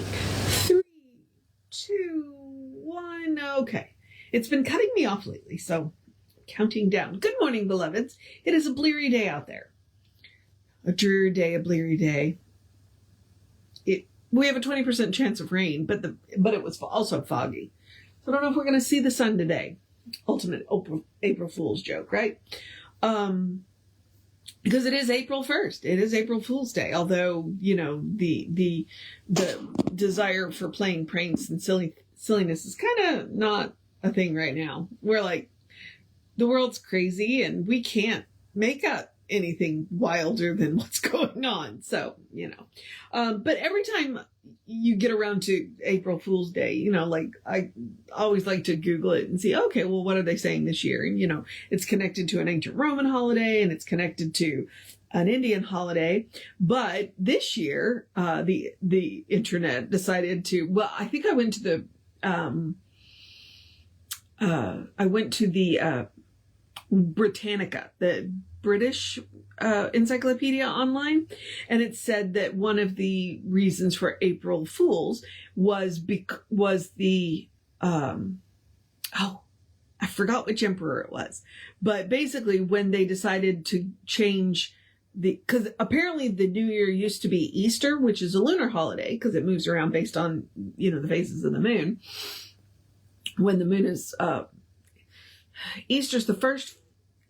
3, 2, 1. Okay. It's been cutting me off lately, so counting down. Good morning, beloveds. It is a bleary day out there. A dreary day, a bleary day. We have a 20% chance of rain, but it was also foggy. So I don't know if we're going to see the sun today. Ultimate April Fool's joke, right? Because it is April 1st. It is April Fool's Day. Although, the desire for playing pranks and silliness is kind of not a thing right now. We're like, the world's crazy and we can't make up anything wilder than what's going on. So, but every time you get around to April Fool's Day, I always like to Google it and see, okay, well, what are they saying this year? And, it's connected to an ancient Roman holiday and it's connected to an Indian holiday. But this year, the internet decided to, I think I went to the Britannica, the British encyclopedia online, and it said that one of the reasons for April Fools was the I forgot which emperor it was, but basically when they decided to change because apparently the New Year used to be Easter, which is a lunar holiday because it moves around based on the phases of the moon. When the moon is Easter's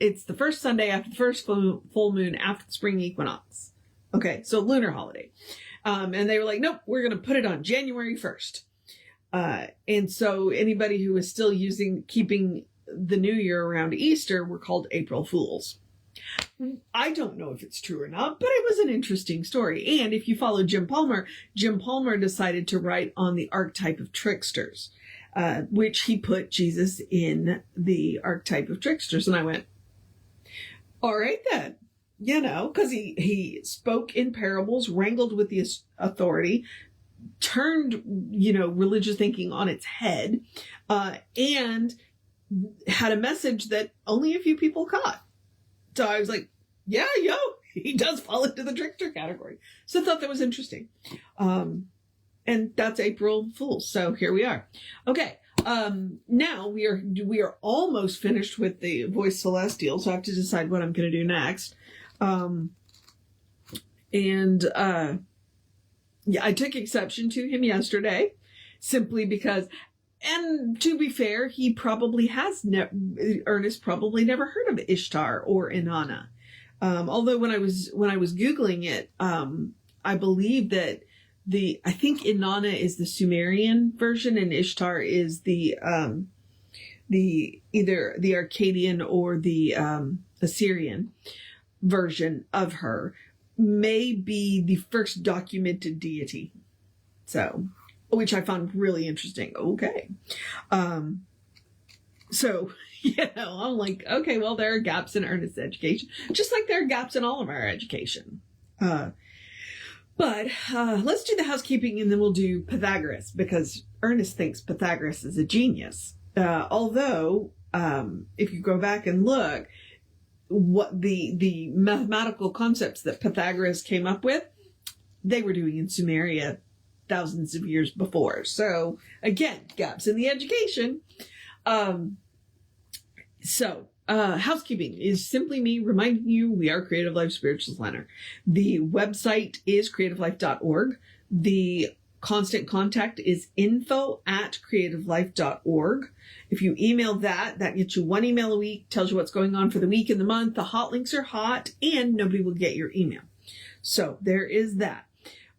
it's the first Sunday after the first full moon after the spring equinox. Okay, so lunar holiday. And they were like, nope, we're going to put it on January 1st. And so anybody who was still keeping the New Year around Easter were called April Fools. I don't know if it's true or not, but it was an interesting story. And if you follow Jim Palmer decided to write on the archetype of tricksters, which he put Jesus in the archetype of tricksters. And I went, all right then, because he spoke in parables, wrangled with the authority, turned, religious thinking on its head, and had a message that only a few people caught. So I was like, he does fall into the trickster category. So I thought that was interesting. And that's April Fool's. So here we are. Okay. Now we are almost finished with the Voice Celestial, so I have to decide what I'm going to do next. I took exception to him yesterday simply because, and to be fair, he probably Ernest probably never heard of Ishtar or Inanna. Although when I was Googling it, I believe that I think Inanna is the Sumerian version and Ishtar is the either the Akkadian or the Assyrian version of her, may be the first documented deity. So, which I found really interesting. Okay. So, I'm like, okay, well, there are gaps in Ernest's education, just like there are gaps in all of our education. But let's do the housekeeping and then we'll do Pythagoras because Ernest thinks Pythagoras is a genius. Although, if you go back and look, what the mathematical concepts that Pythagoras came up with, they were doing in Sumeria thousands of years before. So again, gaps in the education. Housekeeping is simply me reminding you we are Creative Life Spiritual Center. The website is creativelife.org. The constant contact is info@creativelife.org. If you email that gets you one email a week, tells you what's going on for the week and the month. The hot links are hot and nobody will get your email. So there is that.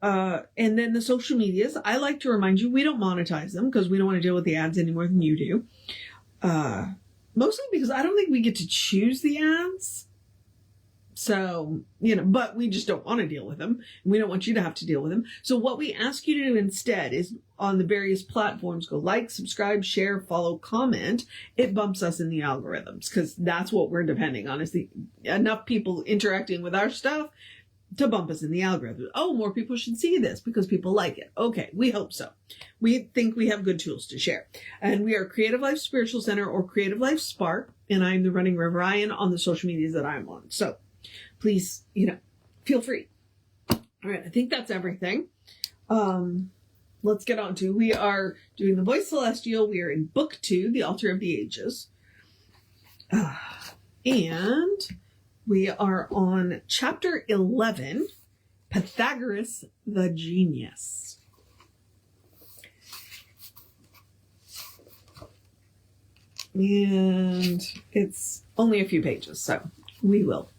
And then the social medias, I like to remind you, we don't monetize them because we don't want to deal with the ads any more than you do. Mostly because I don't think we get to choose the ads. So, but we just don't want to deal with them. We don't want you to have to deal with them. So what we ask you to do instead is on the various platforms, go like, subscribe, share, follow, comment. It bumps us in the algorithms because that's what we're depending on is enough people interacting with our stuff to bump us in the algorithm. Oh, more people should see this because people like it. Okay, we hope so. We think we have good tools to share. And we are Creative Life Spiritual Center or Creative Life Spark, and I'm the running Rev Ryan on the social medias that I'm on. So please, feel free. All right, I think that's everything. let's get on to. We are doing the Voice Celestial. We are in Book 2, The Altar of the Ages. And we are on Chapter 11, Pythagoras the Genius. And it's only a few pages, so we will.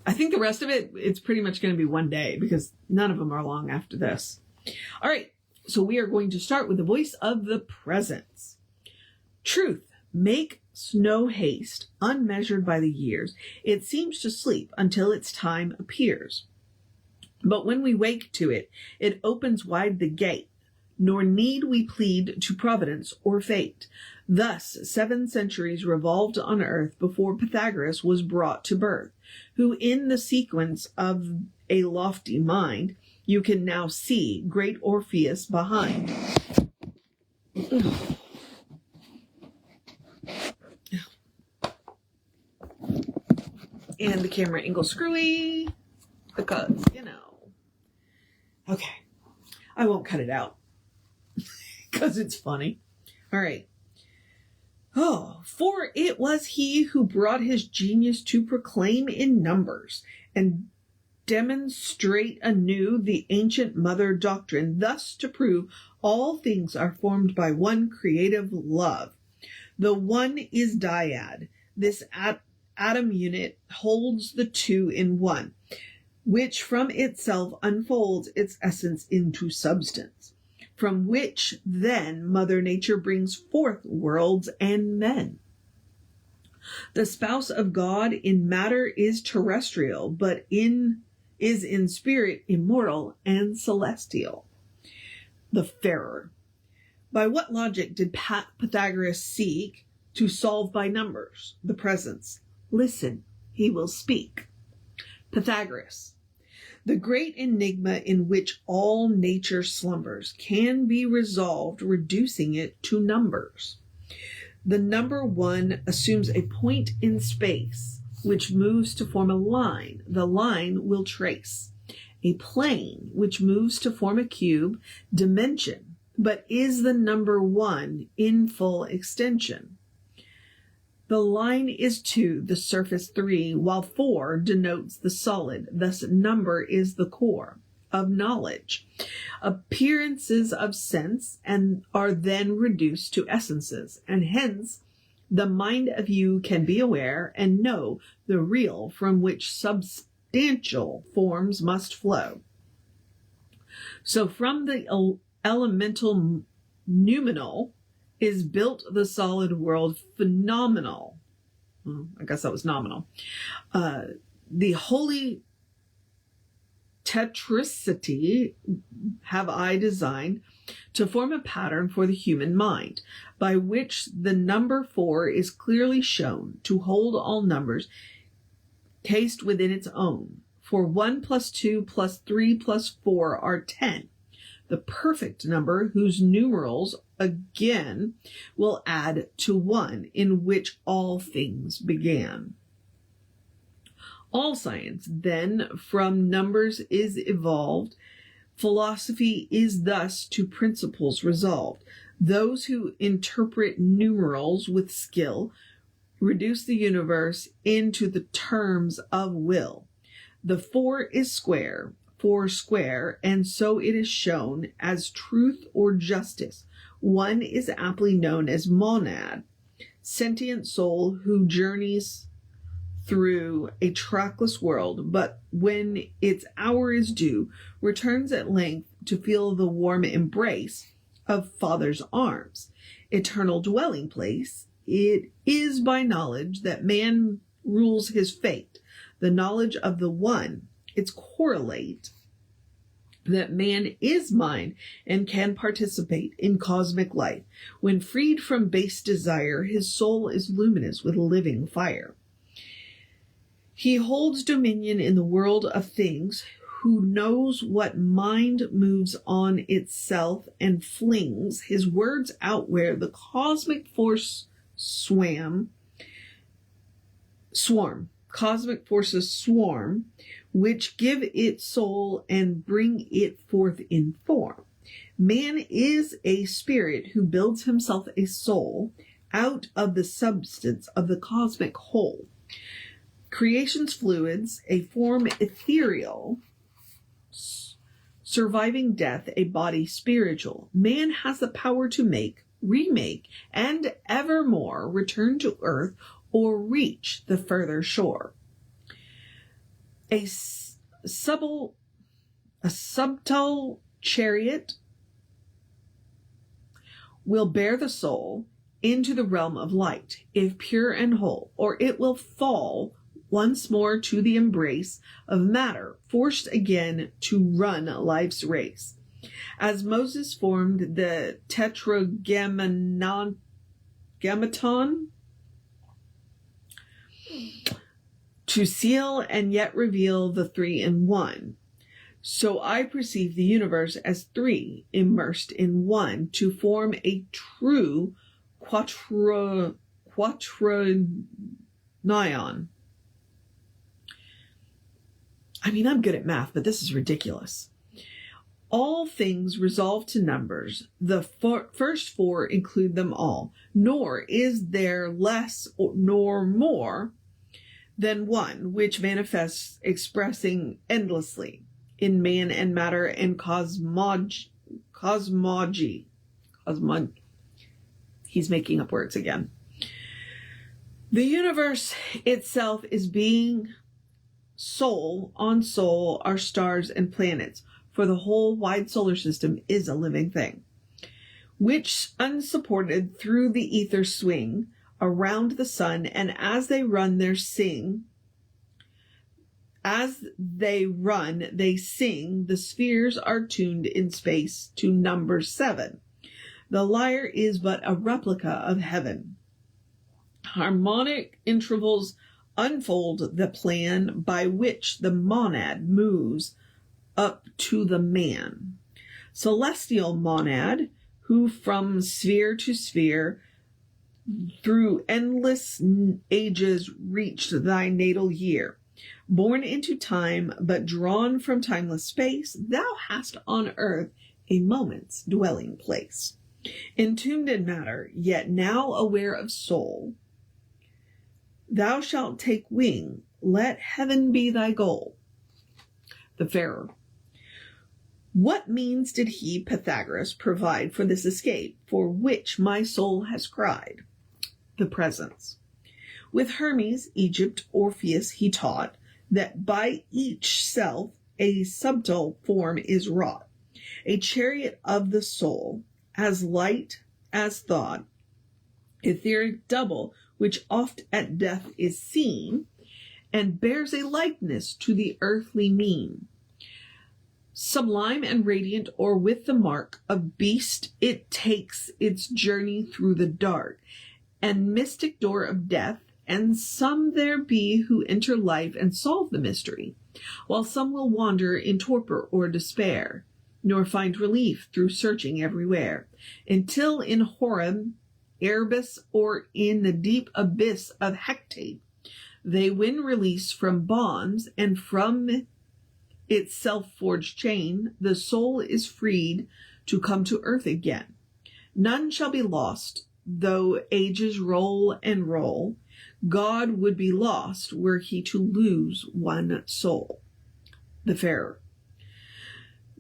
I think the rest of it, it's pretty much going to be one day because none of them are long after this. All right, so we are going to start with the voice of the presence. Truth makes no haste, unmeasured by the years. It seems to sleep until its time appears. But when we wake to it, it opens wide the gate, nor need we plead to Providence or fate. Thus 7 centuries revolved on earth before Pythagoras was brought to birth, who in the sequence of a lofty mind you can now see great Orpheus behind. And the camera angle screwy because, Okay. I won't cut it out because it's funny. All right. Oh, for it was he who brought his genius to proclaim in numbers and demonstrate anew the ancient mother doctrine, thus to prove all things are formed by one creative love. The one is dyad. This atom unit holds the two in one, which from itself unfolds its essence into substance, from which then Mother Nature brings forth worlds and men. The spouse of God in matter is terrestrial, but is in spirit immortal and celestial. The Farer. By what logic did Pythagoras seek to solve by numbers the presence? Listen, he will speak. Pythagoras. The great enigma in which all nature slumbers can be resolved reducing it to numbers. The number 1 assumes a point in space, which moves to form a line. The line will trace. A plane, which moves to form a cube, dimension, but is the number 1 in full extension. The line is 2, the surface 3, while 4 denotes the solid. Thus number is the core of knowledge. Appearances of sense and are then reduced to essences, and hence the mind of you can be aware and know the real from which substantial forms must flow. So from the elemental noumenal is built the solid world phenomenal. I guess that was nominal. The holy tetricity have I designed to form a pattern for the human mind, by which the number 4 is clearly shown to hold all numbers cased within its own. For 1 plus 2 plus 3 plus 4 are 10. The perfect number, whose numerals again will add to 1, in which all things began. All science, then, from numbers is evolved. Philosophy is thus to principles resolved. Those who interpret numerals with skill reduce the universe into the terms of will. The 4 is square, 4 square, and so it is shown as truth or justice. 1 is aptly known as monad, sentient soul who journeys through a trackless world, but when its hour is due, returns at length to feel the warm embrace of Father's arms. Eternal dwelling place, it is by knowledge that man rules his fate. The knowledge of the one, its correlate, that man is mind and can participate in cosmic life. When freed from base desire, his soul is luminous with living fire. He holds dominion in the world of things, who knows what mind moves on itself and flings his words out where the cosmic force cosmic forces swarm, which give it soul and bring it forth in form. Man is a spirit who builds himself a soul out of the substance of the cosmic whole. Creation's fluids, a form ethereal, surviving death, a body spiritual. Man has the power to make, remake, and evermore return to earth or reach the further shore. A subtle chariot will bear the soul into the realm of light, if pure and whole, or it will fall once more to the embrace of matter, forced again to run life's race. As Moses formed the tetragrammaton to seal and yet reveal the three in one, so I perceive the universe as three immersed in one to form a true quaternion. I mean, I'm good at math, but this is ridiculous. All things resolve to numbers. The first four include them all. Nor is there less nor more than one, which manifests expressing endlessly in man and matter and cosmology. He's making up words again. The universe itself is being. Soul on soul are stars and planets, for the whole wide solar system is a living thing, which unsupported through the ether swing around the sun, and as they run they sing, the spheres are tuned in space to number 7. The lyre is but a replica of heaven. Harmonic intervals unfold the plan by which the monad moves up to the man. Celestial monad, who from sphere to sphere through endless ages reached thy natal year. Born into time, but drawn from timeless space, thou hast on earth a moment's dwelling place. Entombed in matter, yet now aware of soul, thou shalt take wing, let heaven be thy goal. The Farer. What means did he, Pythagoras, provide for this escape, for which my soul has cried? The Presence. With Hermes, Egypt, Orpheus, he taught that by each self a subtle form is wrought, a chariot of the soul, as light as thought, etheric double, which oft at death is seen, and bears a likeness to the earthly mean. Sublime and radiant, or with the mark of beast, it takes its journey through the dark and mystic door of death, and some there be who enter life and solve the mystery, while some will wander in torpor or despair, nor find relief through searching everywhere, until in Horeb, Erebus, or in the deep abyss of Hecate, they win release from bonds, and from its self-forged chain, the soul is freed to come to earth again. None shall be lost, though ages roll and roll. God would be lost were he to lose one soul. The Farer.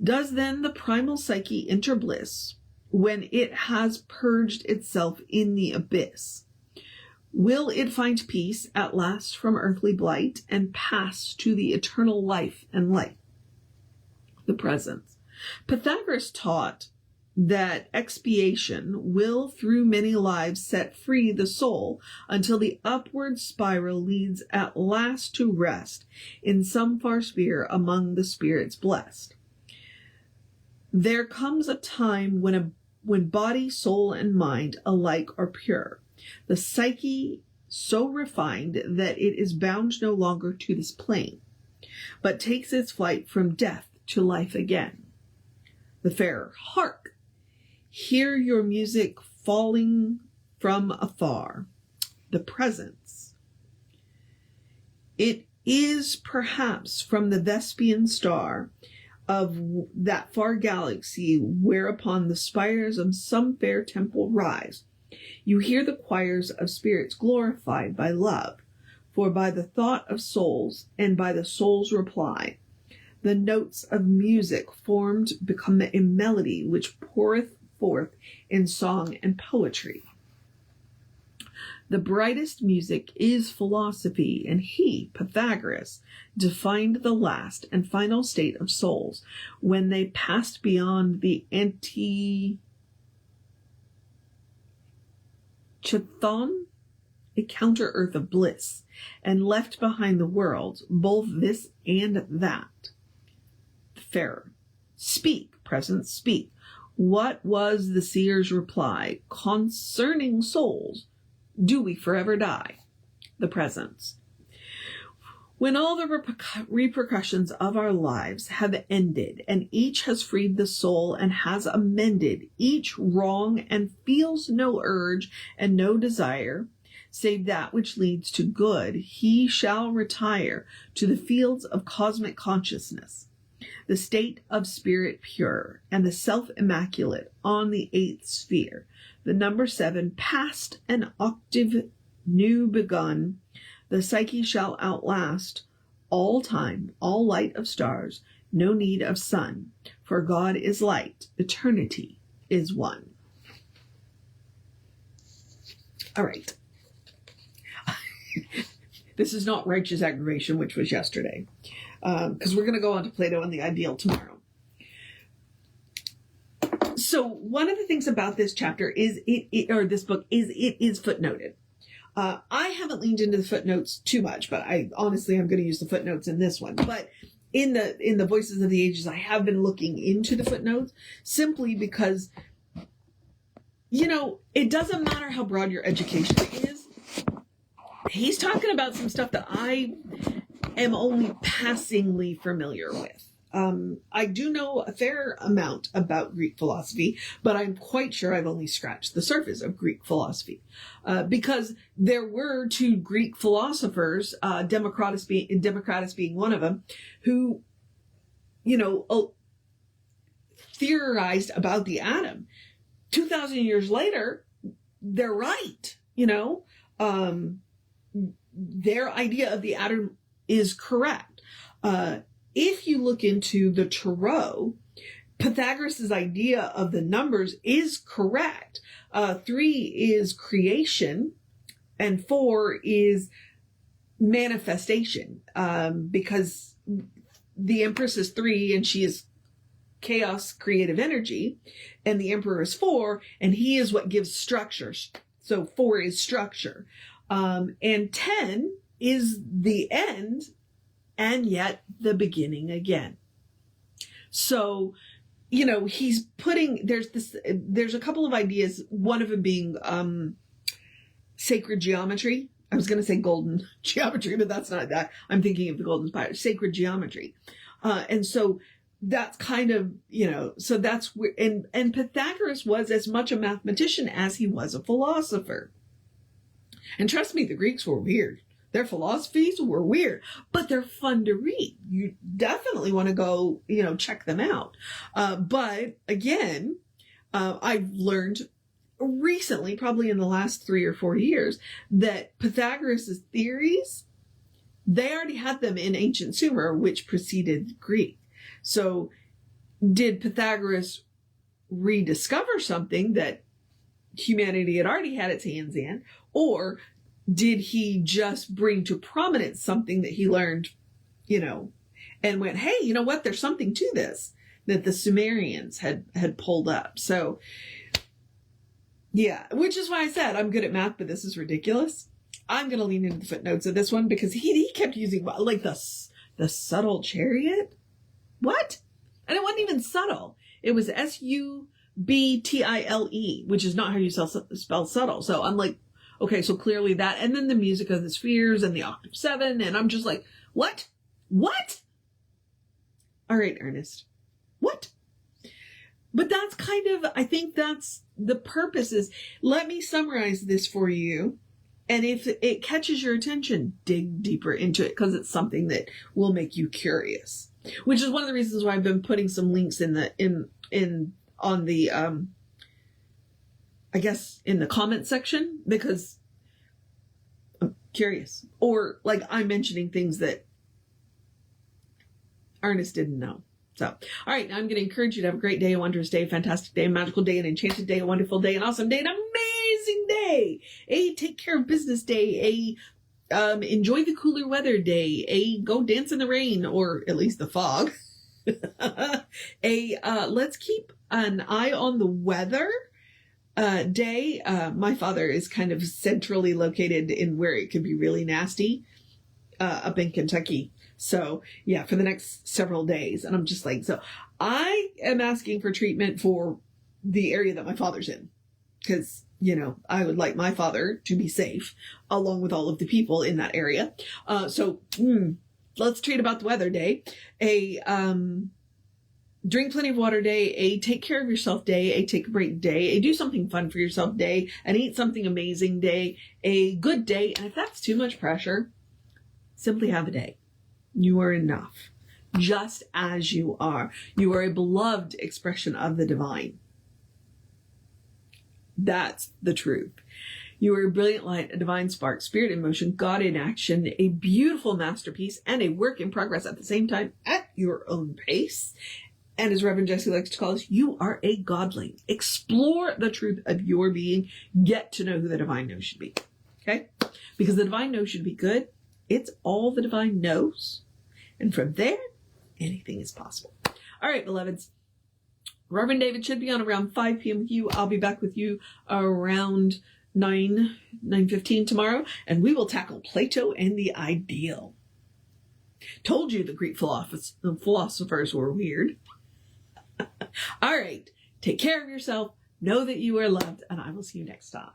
Does then the primal psyche enter bliss when it has purged itself in the abyss? Will it find peace at last from earthly blight and pass to the eternal life and light? The Presence. Pythagoras taught that expiation will through many lives set free the soul until the upward spiral leads at last to rest in some far sphere among the spirits blessed. There comes a time when body, soul, and mind alike are pure, the psyche so refined that it is bound no longer to this plane, but takes its flight from death to life again. The Farer. Hark! Hear your music falling from afar. The Presence. It is perhaps from the Vespian star of that far galaxy whereupon the spires of some fair temple rise. You hear the choirs of spirits glorified by love, for by the thought of souls and by the soul's reply, the notes of music formed become a melody which poureth forth in song and poetry. The brightest music is philosophy, and he, Pythagoras, defined the last and final state of souls when they passed beyond the Chthon, a counter-earth of bliss, and left behind the worlds, both this and that. The Farer. Speak, presence, speak. What was the seer's reply concerning souls? Do we forever die? The Presence. When all the repercussions of our lives have ended, and each has freed the soul and has amended each wrong and feels no urge and no desire, save that which leads to good, he shall retire to the fields of cosmic consciousness, the state of spirit pure, and the self immaculate on the 8th sphere, the number 7 past an octave new begun, the psyche shall outlast all time, all light of stars, no need of sun, for God is light, eternity is one. All right. This is not righteous aggravation, which was yesterday, because we're going to go on to Plato and the ideal tomorrow. So one of the things about this chapter is this book is it is footnoted. I haven't leaned into the footnotes too much, but I'm going to use the footnotes in this one. But in the Voices of the Ages, I have been looking into the footnotes simply because, it doesn't matter how broad your education is. He's talking about some stuff that I am only passingly familiar with. I do know a fair amount about Greek philosophy, but I'm quite sure I've only scratched the surface of Greek philosophy, because there were 2 Greek philosophers, Democritus being one of them, who, theorized about the atom. 2,000 years later, they're right. Their idea of the atom is correct. If you look into the Tarot, Pythagoras' idea of the numbers is correct. 3 is creation and 4 is manifestation, because the Empress is 3 and she is chaos, creative energy, and the Emperor is 4 and he is what gives structure. So 4 is structure. And 10 is the end, and yet the beginning again. So, he's putting, there's a couple of ideas, one of them being sacred geometry. I was going to say golden geometry, but that's not that. I'm thinking of the golden spiral, sacred geometry. And so that's kind of, so that's where, and Pythagoras was as much a mathematician as he was a philosopher. And trust me, the Greeks were weird. Their philosophies were weird, but they're fun to read. You definitely want to go, check them out. But again, I've learned recently, probably in the last 3 or 4 years, that Pythagoras' theories, they already had them in ancient Sumer, which preceded Greek. So did Pythagoras rediscover something that humanity had already had its hands in, or did he just bring to prominence something that he learned, and went, hey, you know what? There's something to this that the Sumerians had pulled up. So yeah, which is why I said I'm good at math, but this is ridiculous. I'm going to lean into the footnotes of this one because he kept using like the subtle chariot. What? And it wasn't even subtle. It was Subtile, which is not how you spell subtle. So I'm like, okay, so clearly that, and then the music of the spheres and the octave 7, and I'm just like, what? All right, Ernest, what? But that's kind of, I think that's the purpose is, let me summarize this for you, and if it catches your attention, dig deeper into it, because it's something that will make you curious. which is one of the reasons why I've been putting some links in the on the I guess in the comment section, because I'm curious, or like I'm mentioning things that Ernest didn't know. So, all right, now I'm going to encourage you to have a great day, a wondrous day, a fantastic day, a magical day, an enchanted day, a wonderful day, an awesome day, an amazing day, a take care of business day, a enjoy the cooler weather day, a go dance in the rain, or at least the fog, let's keep an eye on the weather day. My father is kind of centrally located in where it could be really nasty up in Kentucky. So yeah, for the next several days. And I'm just like, so I am asking for treatment for the area that my father's in, because, you know, I would like my father to be safe along with all of the people in that area. So let's treat about the weather day, a drink plenty of water day, a take care of yourself day, a take a break day, a do something fun for yourself day, an eat something amazing day, a good day. And if that's too much pressure, simply have a day. You are enough, just as you are. You are a beloved expression of the divine. That's the truth. You are a brilliant light, a divine spark, spirit in motion, God in action, a beautiful masterpiece, and a work in progress at the same time at your own pace. And as Reverend Jesse likes to call us, you are a godling. Explore the truth of your being. Get to know who the divine knows should be. Okay? Because the divine knows should be good. It's all the divine knows. And from there, anything is possible. All right, beloveds. Reverend David should be on around 5 p.m. with you. I'll be back with you around 9:15 tomorrow. And we will tackle Plato and the ideal. Told you the Greek philosophers were weird. All right. Take care of yourself. Know that you are loved. And I will see you next time.